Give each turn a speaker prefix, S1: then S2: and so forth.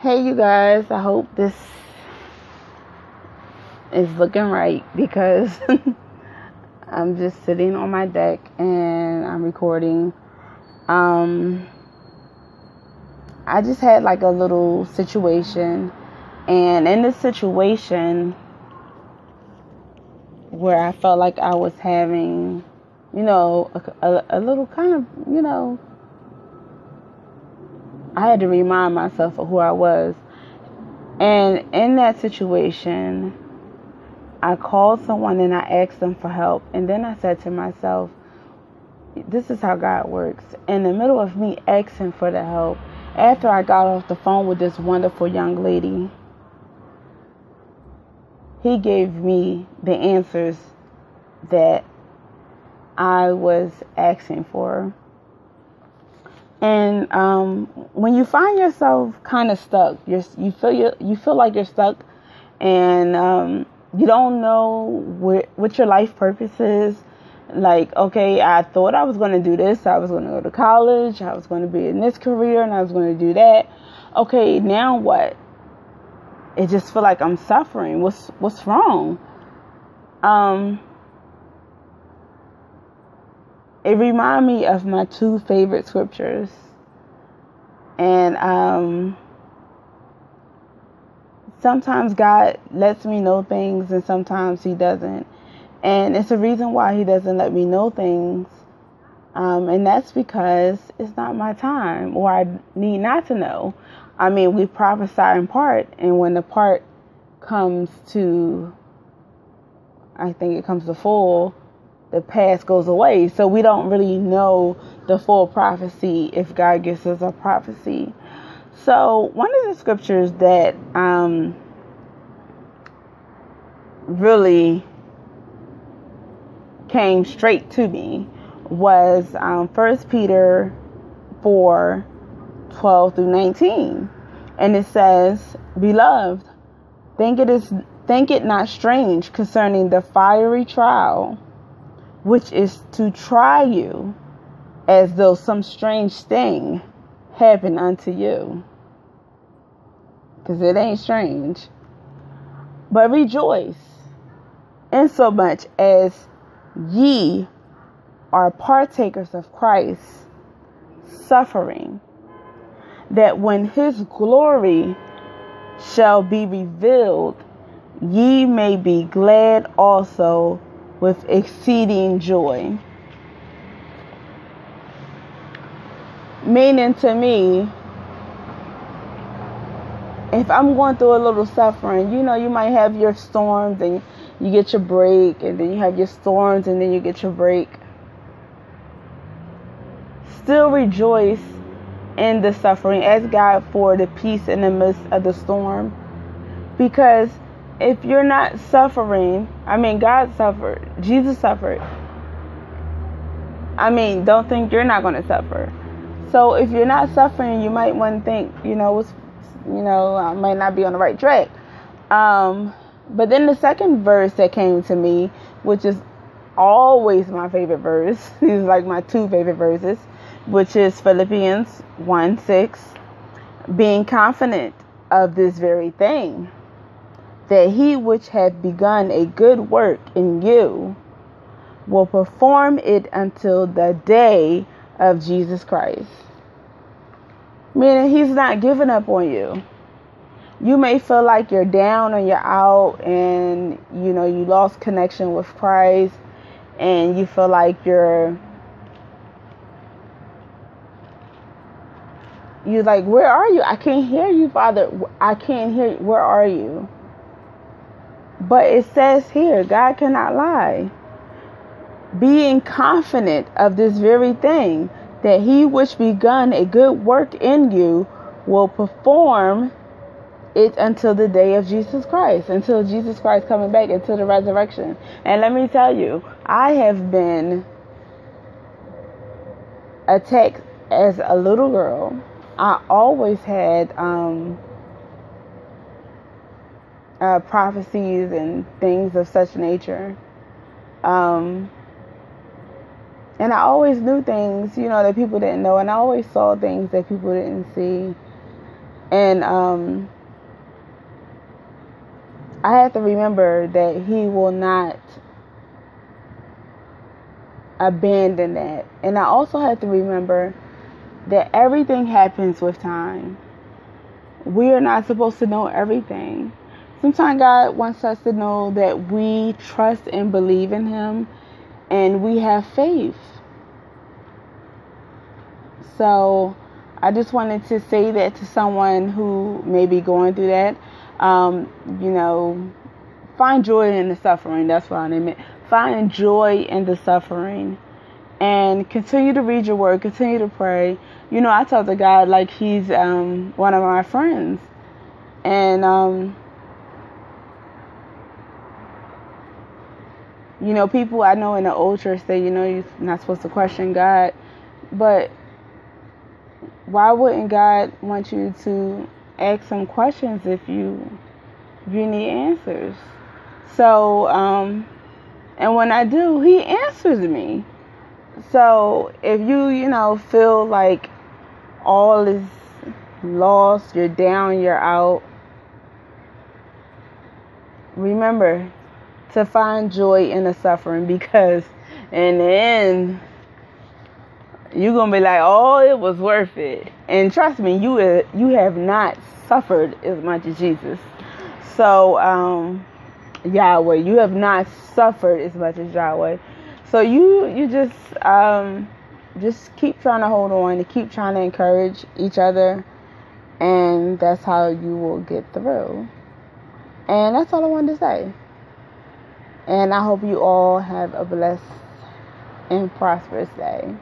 S1: Hey, you guys, I hope this is looking right because I'm just sitting on my deck and I'm recording. Um, I just had like a little situation, and in this situation where I felt like I was having, a little kind of, I had to remind myself of who I was. And in that situation, I called someone and I asked them for help. And then I said to myself, this is how God works. In the middle of me asking for the help, after I got off the phone with this wonderful young lady, he gave me the answers that I was asking for. And when you find yourself kind of stuck, you feel like you're stuck, and you don't know what your life purpose is. Like, okay, I thought I was going to do this. I was going to go to college. I was going to be in this career, and I was going to do that. Okay, now what? It just feel like I'm suffering. What's wrong? It reminded me of my two favorite scriptures. And sometimes God lets me know things and sometimes he doesn't. And it's a reason why he doesn't let me know things. And that's because it's not my time, or I need not to know. I mean, we prophesy in part, and when the part comes to, I think it comes to full, the past goes away. So we don't really know the full prophecy if God gives us a prophecy. So one of the scriptures that really came straight to me was 1 Peter 4:12 through 19. And it says, "Beloved, think it not strange concerning the fiery trial, which is to try you, as though some strange thing happened unto you." Because it ain't strange. "But rejoice, insomuch as ye are partakers of Christ's suffering, that when his glory shall be revealed, ye may be glad also with exceeding joy." Meaning to me, if I'm going through a little suffering, you might have your storms and you get your break, and then you have your storms and then you get your break. Still rejoice in the suffering. Ask God for the peace in the midst of the storm. Because if you're not suffering, God suffered. Jesus suffered. Don't think you're not going to suffer. So if you're not suffering, you might want to think, I might not be on the right track. But then the second verse that came to me, which is always my favorite verse, these are like my two favorite verses, which is Philippians 1:6, "Being confident of this very thing, that he which hath begun a good work in you will perform it until the day of Jesus Christ." Meaning he's not giving up on you. You may feel like you're down and you're out, and you lost connection with Christ, and you feel like you're like, where are you? I can't hear you, Father. I can't hear you. Where are you? But it says here, God cannot lie. "Being confident of this very thing, that he which begun a good work in you will perform it until the day of Jesus Christ," until Jesus Christ coming back, until the resurrection. And let me tell you, I have been attacked as a little girl. I always had prophecies and things of such nature. And I always knew things, that people didn't know. And I always saw things that people didn't see. And I have to remember that He will not abandon that. And I also have to remember that everything happens with time. We are not supposed to know everything. Sometimes God wants us to know that we trust and believe in Him and we have faith. So I just wanted to say that to someone who may be going through that. Find joy in the suffering. That's what I meant. Find joy in the suffering. And continue to read your word. Continue to pray. I talk to God like He's one of my friends. And, people I know in the old church say, you're not supposed to question God. But why wouldn't God want you to ask some questions if you need answers? So, and when I do, He answers me. So if you feel like all is lost, you're down, you're out, remember to find joy in the suffering, because in the end, you're going to be like, oh, it was worth it. And trust me, you have not suffered as much as Jesus. So, Yahweh, you have not suffered as much as Yahweh. So you just keep trying to hold on and keep trying to encourage each other, and that's how you will get through. And that's all I wanted to say. And I hope you all have a blessed and prosperous day.